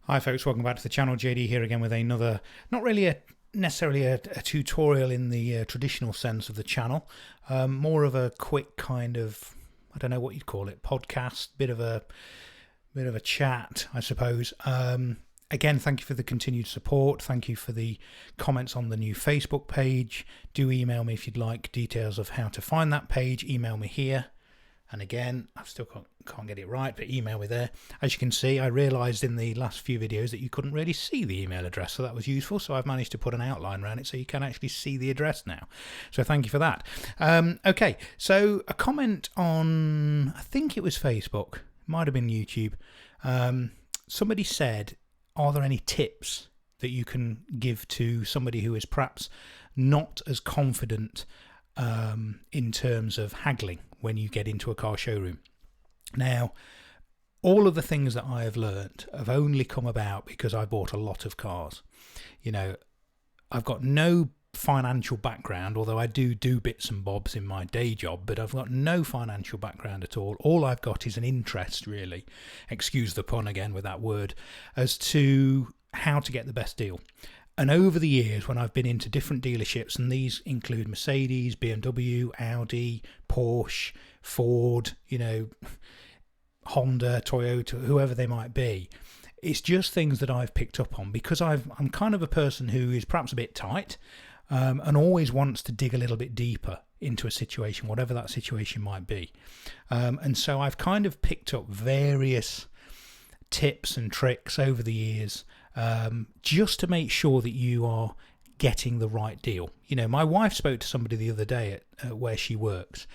Hi folks, welcome back to the channel. JD here again with another, not really necessarily a tutorial in the traditional sense of the channel, more of a quick kind of, I don't know what you'd call it, podcast, bit of a chat, I suppose. Again, thank you for the continued support. Thank you for the comments on the new Facebook page. Do email me if you'd like details of how to find that page. Email me here. And again, I still can't get it right, but email me there. As you can see, I realised in the last few videos that you couldn't really see the email address, so that was useful. So I've managed to put an outline around it so you can actually see the address now. So thank you for that. Okay, so a comment on, I think it was Facebook, might have been YouTube. Somebody said, are there any tips that you can give to somebody who is perhaps not as confident in terms of haggling when you get into a car showroom? Now, all of the things that I have learnt have only come about because I bought a lot of cars. You know, I've got no financial background, although I do bits and bobs in my day job, but I've got no financial background at all. All I've got is an interest, really, excuse the pun again with that word, as to how to get the best deal. And over the years, when I've been into different dealerships, and these include Mercedes, BMW, Audi, Porsche, Ford, you know, Honda, Toyota, whoever they might be, it's just things that I've picked up on because I'm kind of a person who is perhaps a bit tight and always wants to dig a little bit deeper into a situation, whatever that situation might be. And so I've kind of picked up various tips and tricks over the years just to make sure that you are getting the right deal. You know, my wife spoke to somebody the other day at where she works,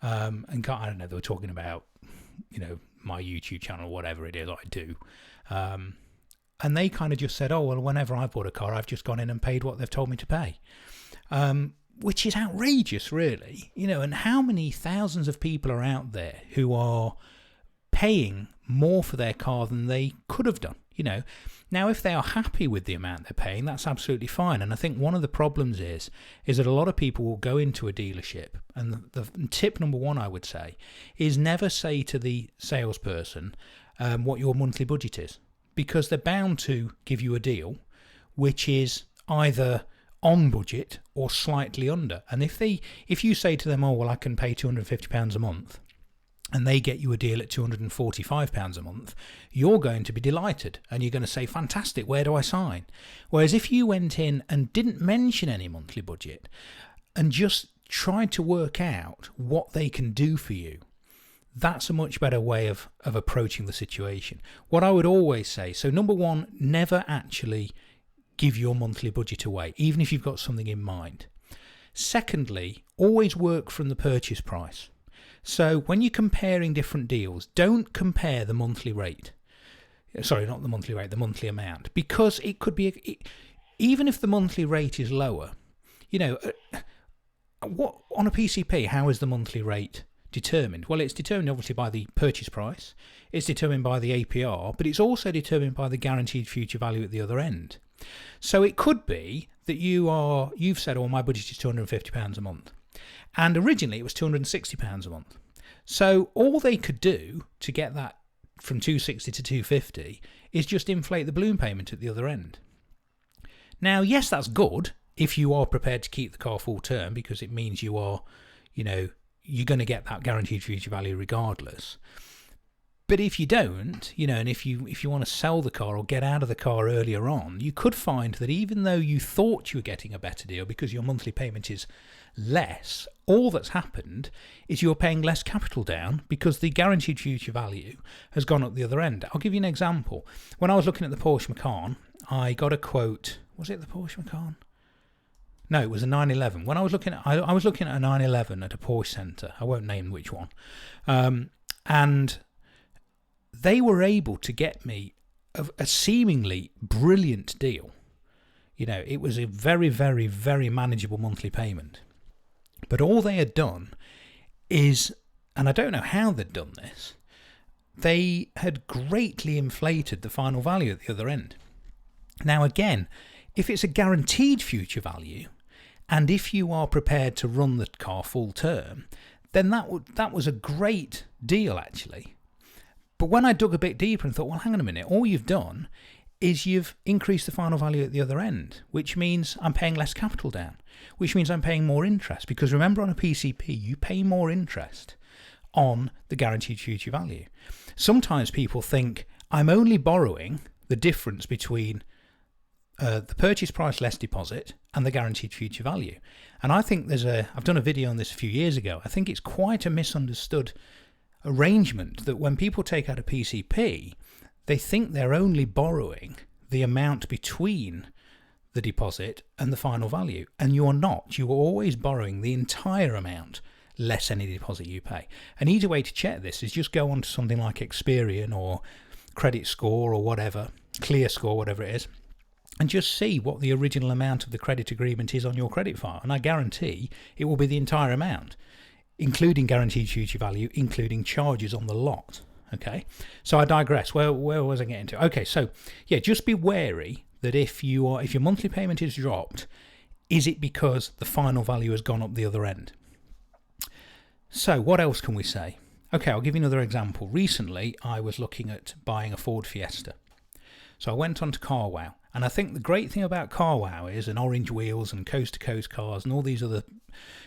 and I don't know, they were talking about, you know, my YouTube channel, whatever it is I do, and they kind of just said, oh, well, whenever I've bought a car, I've just gone in and paid what they've told me to pay, which is outrageous, really. You know, and how many thousands of people are out there who are paying more for their car than they could have done, you know. Now, if they are happy with the amount they're paying, that's absolutely fine. And I think one of the problems is that a lot of people will go into a dealership, and the tip number one, I would say, is never say to the salesperson what your monthly budget is, because they're bound to give you a deal which is either on budget or slightly under. And if you say to them, oh, well, I can pay £250 a month, and they get you a deal at £245 a month, you're going to be delighted and you're going to say, fantastic, where do I sign? Whereas if you went in and didn't mention any monthly budget and just tried to work out what they can do for you, that's a much better way of approaching the situation. What I would always say, so number one, never actually give your monthly budget away, even if you've got something in mind. Secondly, always work from the purchase price. So when you're comparing different deals, don't compare the monthly rate. Sorry, not the monthly rate, the monthly amount. Because it could be, even if the monthly rate is lower, you know, what on a PCP, how is the monthly rate determined? Well, it's determined obviously by the purchase price, it's determined by the APR, but it's also determined by the guaranteed future value at the other end. So it could be that you've said, oh, my budget is £250 a month. And originally it was £260 a month. So all they could do to get that from £260 to £250 is just inflate the balloon payment at the other end. Now, yes, that's good if you are prepared to keep the car full term, because it means you are, you know, you're going to get that guaranteed future value regardless. But if you don't, you know, and if you want to sell the car or get out of the car earlier on, you could find that even though you thought you were getting a better deal because your monthly payment is less, all that's happened is you're paying less capital down because the guaranteed future value has gone up the other end. I'll give you an example. When I was looking at the Porsche Macan, I got a quote. Was it the Porsche Macan? No, it was a 911. When I was looking at a 911 at a Porsche centre. I won't name which one. And they were able to get me a seemingly brilliant deal. You know, it was a very, very, very manageable monthly payment. But all they had done is, and I don't know how they'd done this, they had greatly inflated the final value at the other end. Now, again, if it's a guaranteed future value, and if you are prepared to run the car full term, then that was a great deal, actually. But when I dug a bit deeper and thought, well, hang on a minute, all you've done is you've increased the final value at the other end, which means I'm paying less capital down, which means I'm paying more interest. Because remember, on a PCP, you pay more interest on the guaranteed future value. Sometimes people think I'm only borrowing the difference between the purchase price less deposit and the guaranteed future value. And I think I've done a video on this a few years ago. I think it's quite a misunderstood arrangement that when people take out a PCP, they think they're only borrowing the amount between the deposit and the final value. And you're not. You're always borrowing the entire amount less any deposit you pay. An easy way to check this is just go on to something like Experian or Credit Score or whatever, Clear Score, whatever it is, and just see what the original amount of the credit agreement is on your credit file. And I guarantee it will be the entire amount, including guaranteed future value, including charges on the lot. Okay, so I digress. Where was I getting to? Okay, so yeah, just be wary that if your monthly payment is dropped, is it because the final value has gone up the other end? So what else can we say? Okay, I'll give you another example. Recently, I was looking at buying a Ford Fiesta. So I went on to CarWow. And I think the great thing about CarWow is, and Orange Wheels and Coast to Coast Cars and all these other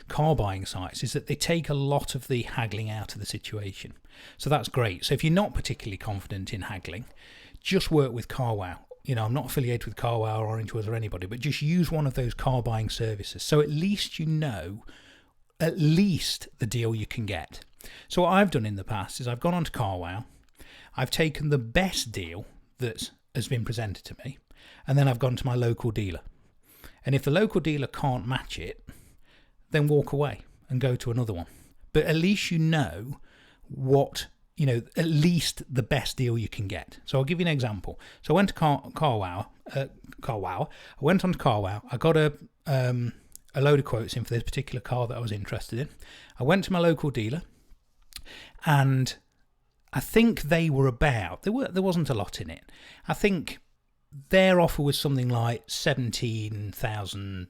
car buying sites, is that they take a lot of the haggling out of the situation. So that's great. So if you're not particularly confident in haggling, just work with CarWow. You know, I'm not affiliated with CarWow or Orange Wheels or anybody, but just use one of those car buying services. So at least you know at least the deal you can get. So what I've done in the past is I've gone on to CarWow, I've taken the best deal that has been presented to me, and then I've gone to my local dealer. And if the local dealer can't match it, then walk away and go to another one. But at least you know what, at least the best deal you can get. So I'll give you an example. So I went to CarWow. I went on to CarWow. I got a load of quotes in for this particular car that I was interested in. I went to my local dealer, and I think they were there wasn't a lot in it. I think their offer was something like 17,000,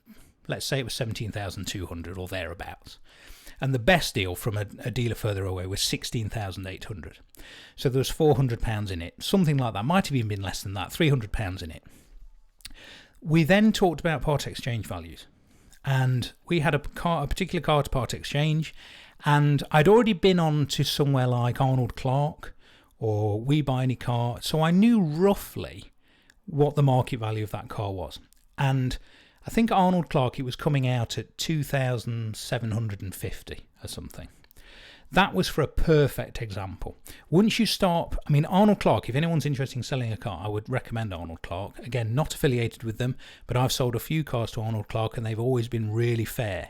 let's say it was 17,200 or thereabouts. And the best deal from a dealer further away was 16,800. So there was £400 in it, something like that. Might have even been less than that, £300 in it. We then talked about part exchange values. And we had a particular car to part exchange, and I'd already been on to somewhere like Arnold Clark or We Buy Any Car, so I knew roughly what the market value of that car was. And I think at Arnold Clark it was coming out at 2,750 or something. That was for a perfect example. Once you stop, Arnold Clark, if anyone's interested in selling a car, I would recommend Arnold Clark. Again, not affiliated with them, but I've sold a few cars to Arnold Clark and they've always been really fair.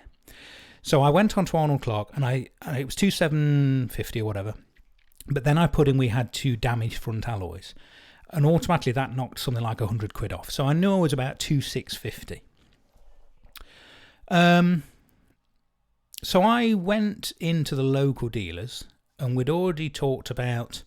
So I went on to Arnold Clark and it was 2,750 or whatever. But then I put in we had 2 damaged front alloys. And automatically that knocked something like 100 quid off. So I knew I was about 2,650. So I went into the local dealers, and we'd already talked about,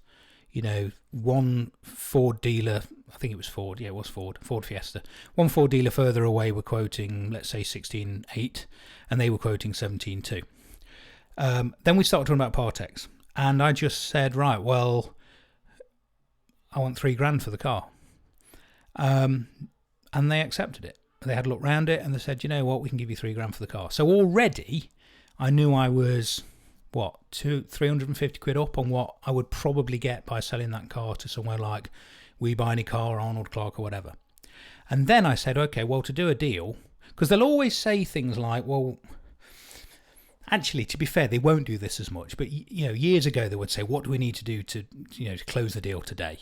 one Ford dealer, I think it was Ford, yeah, it was Ford Fiesta. One Ford dealer further away were quoting, let's say 16.8, and they were quoting 17.2. Then we started talking about Partex, and I just said, right, well, I want $3,000 for the car. And they accepted it. They had a look round it, and they said, you know what, we can give you $3,000 for the car. So already I knew I was, 350 quid up on what I would probably get by selling that car to somewhere like We Buy Any Car or Arnold Clark or whatever. And then I said, okay, well, to do a deal, because they'll always say things like, well, actually, to be fair, they won't do this as much. But, years ago, they would say, what do we need to do to close the deal today?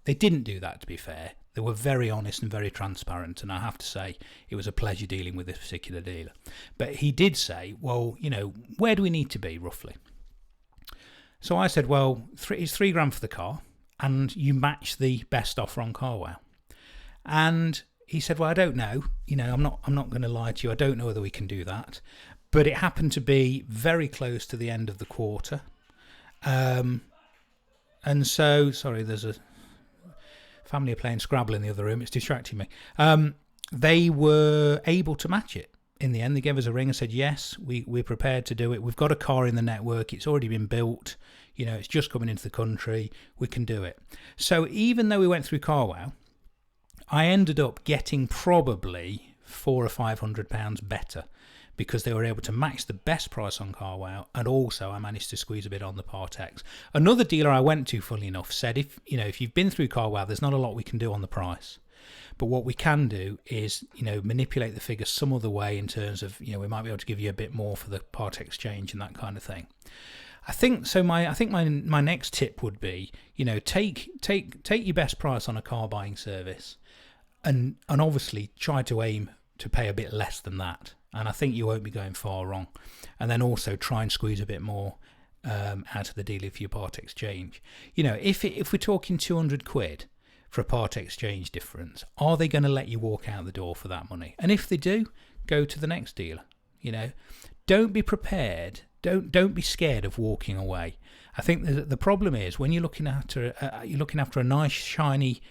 They didn't do that, to be fair. They were very honest and very transparent, and I have to say it was a pleasure dealing with this particular dealer. But he did say, well, where do we need to be roughly? So I said, well, it's $3,000 for the car, and you match the best offer on CarWow. And he said, well, I don't know. I'm not going to lie to you. I don't know whether we can do that. But it happened to be very close to the end of the quarter. And so, sorry, there's a family are playing Scrabble in the other room. It's distracting me. They were able to match it. In the end, they gave us a ring and said, yes, we're prepared to do it. We've got a car in the network. It's already been built. It's just coming into the country. We can do it. So even though we went through CarWow, I ended up getting probably £400 or £500 better, because they were able to match the best price on CarWow, and also I managed to squeeze a bit on the Part X. Another dealer I went to, funnily enough, said if you've been through CarWow, there's not a lot we can do on the price, but what we can do is manipulate the figures some other way, in terms of we might be able to give you a bit more for the Part Exchange and that kind of thing. I think my next tip would be take your best price on a car buying service, and obviously try to aim to pay a bit less than that. And I think you won't be going far wrong. And then also try and squeeze a bit more out of the dealer for your Part Exchange. If we're talking 200 quid for a Part Exchange difference, are they going to let you walk out the door for that money? And if they do, go to the next dealer. Don't be prepared. Don't be scared of walking away. I think the problem is when you're looking after a nice shiny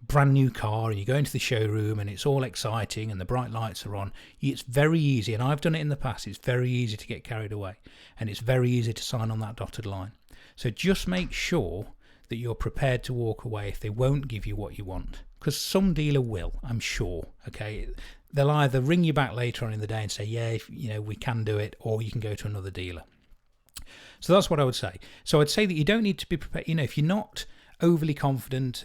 brand new car, and you go into the showroom and it's all exciting and the bright lights are on, it's very easy, and I've done it in the past, it's very easy to get carried away, and it's very easy to sign on that dotted line. So just make sure that you're prepared to walk away if they won't give you what you want, because some dealer will, I'm sure. Okay, they'll either ring you back later on in the day and say, yeah, we can do it, or you can go to another dealer. So that's what I would say. So I'd say that you don't need to be prepared. If you're not overly confident,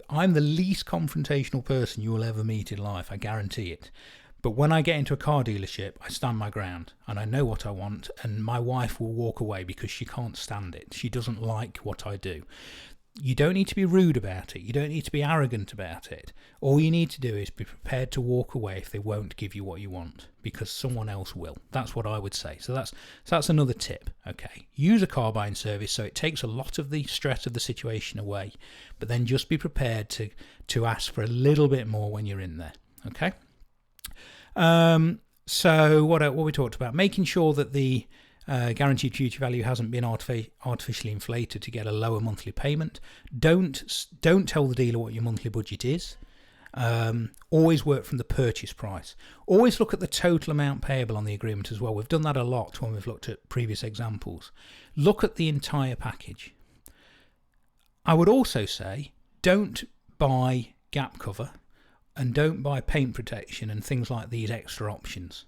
I'm the least confrontational person you will ever meet in life, I guarantee it. But when I get into a car dealership, I stand my ground and I know what I want, and my wife will walk away because she can't stand it. She doesn't like what I do. You don't need to be rude about it. You don't need to be arrogant about it. All you need to do is be prepared to walk away if they won't give you what you want, because someone else will. That's what I would say. So that's another tip. Okay, use a car buying service so it takes a lot of the stress of the situation away, but then just be prepared to ask for a little bit more when you're in there. Okay. So what we talked about, making sure that the guaranteed future value hasn't been artificially inflated to get a lower monthly payment. Don't tell the dealer what your monthly budget is. Always work from the purchase price. Always look at the total amount payable on the agreement as well. We've done that a lot when we've looked at previous examples. Look at the entire package. I would also say don't buy gap cover and don't buy paint protection and things like these extra options.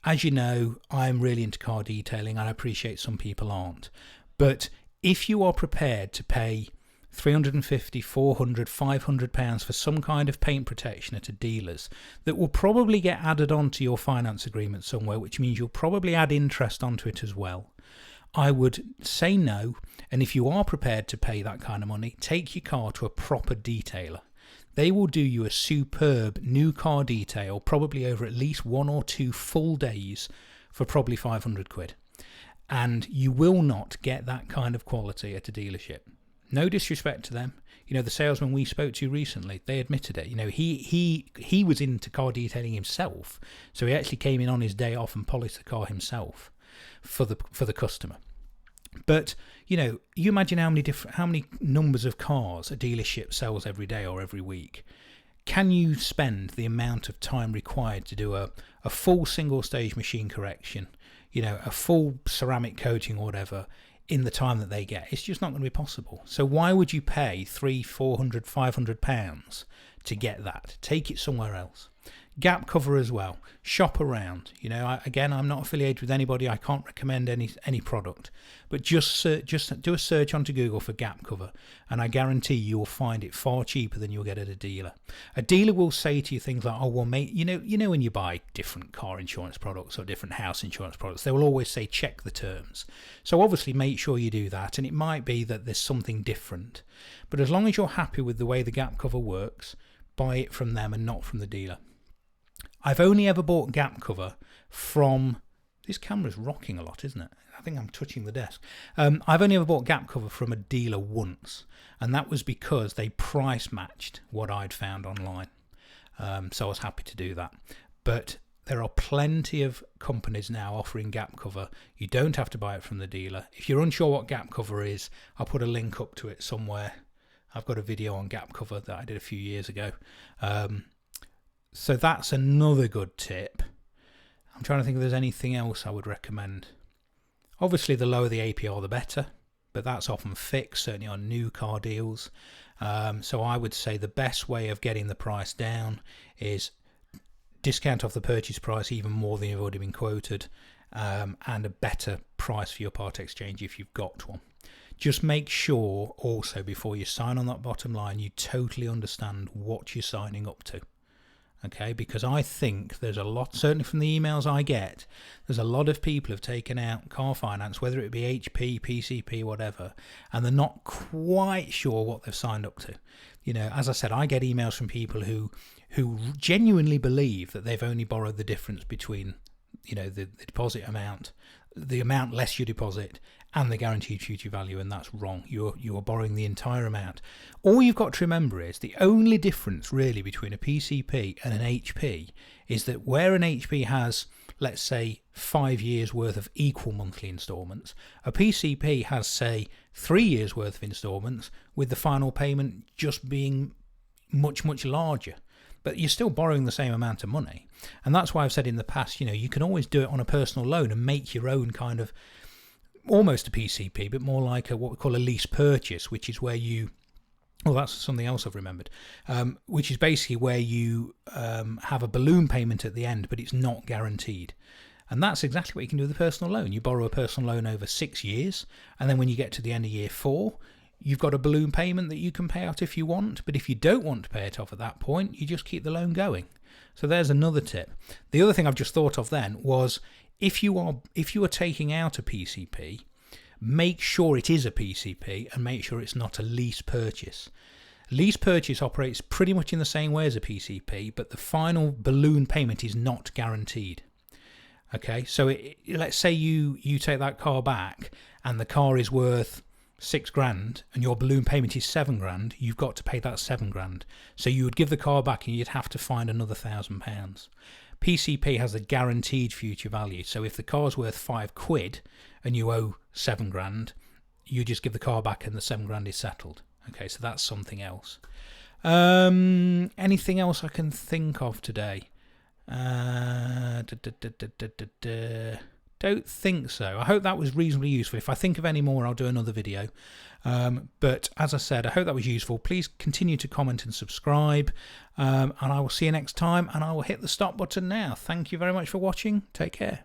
As you know, I'm really into car detailing, and I appreciate some people aren't. But if you are prepared to pay £350, £400, £500 for some kind of paint protection at a dealer's that will probably get added onto your finance agreement somewhere, which means you'll probably add interest onto it as well, I would say no. And if you are prepared to pay that kind of money, take your car to a proper detailer. They will do you a superb new car detail, probably over at least 1 or 2 full days for probably 500 quid. And you will not get that kind of quality at a dealership. No disrespect to them. The salesman we spoke to recently, they admitted it. He was into car detailing himself, so he actually came in on his day off and polished the car himself for the customer. But you imagine how many numbers of cars a dealership sells every day or every week. Can you spend the amount of time required to do a full single stage machine correction, a full ceramic coating or whatever, in the time that they get? It's just not going to be possible. So why would you pay £300, £400, £500 to get that? Take it somewhere else. Gap cover as well. Shop around. I'm not affiliated with anybody. I can't recommend any product, but just do a search onto Google for gap cover, and I guarantee you will find it far cheaper than you'll get at a dealer. A dealer will say to you things like, "Oh, well, mate, when you buy different car insurance products or different house insurance products, they will always say check the terms." So obviously, make sure you do that, and it might be that there's something different, but as long as you're happy with the way the gap cover works, buy it from them and not from the dealer. I've only ever bought gap cover from... This camera's rocking a lot, isn't it? I think I'm touching the desk. I've only ever bought gap cover from a dealer once, and that was because they price matched what I'd found online. So I was happy to do that. But there are plenty of companies now offering gap cover. You don't have to buy it from the dealer. If you're unsure what gap cover is, I'll put a link up to it somewhere. I've got a video on gap cover that I did a few years ago. So that's another good tip. I'm trying to think if there's anything else I would recommend. Obviously, the lower the APR, the better, but that's often fixed, certainly on new car deals. So I would say the best way of getting the price down is discount off the purchase price even more than you've already been quoted, and a better price for your part exchange if you've got one. Just make sure also before you sign on that bottom line you totally understand what you're signing up to. Okay, because I think there's a lot, certainly from the emails I get, there's a lot of people have taken out car finance, whether it be HP, PCP, whatever, and they're not quite sure what they've signed up to. You know, as I said, I get emails from people who genuinely believe that they've only borrowed the difference between, you know, the deposit amount, the amount less you deposit, and the guaranteed future value, and that's wrong. You're borrowing the entire amount. All you've got to remember is the only difference really between a PCP and an HP is that where an HP has, let's say, 5 years worth of equal monthly instalments, a PCP has, say, 3 years worth of instalments, with the final payment just being much, much larger. But you're still borrowing the same amount of money. And that's why I've said in the past, you know, you can always do it on a personal loan and make your own kind of, almost a PCP, but more like what we call a lease purchase, which is where you, oh, that's something else I've remembered, which is basically where you have a balloon payment at the end, but it's not guaranteed. And that's exactly what you can do with a personal loan. You borrow a personal loan over 6 years, and then when you get to the end of year 4, you've got a balloon payment that you can pay out if you want, but if you don't want to pay it off at that point, you just keep the loan going. So there's another tip. The other thing I've just thought of then was, if you are taking out a PCP, make sure it is a PCP and make sure it's not a lease purchase. Lease purchase operates pretty much in the same way as a PCP, but the final balloon payment is not guaranteed. Okay, so let's say you take that car back and the car is worth £6,000 and your balloon payment is £7,000, you've got to pay that £7,000. So you would give the car back and you'd have to find another £1,000. PCP has a guaranteed future value. So if the car's worth £5 and you owe £7,000, you just give the car back and the £7,000 is settled. Okay, so that's something else. Anything else I can think of today? Don't think so. I hope that was reasonably useful. If I think of any more, I'll do another video. But as I said, I hope that was useful. Please continue to comment and subscribe. And I will see you next time. And I will hit the stop button now. Thank you very much for watching. Take care.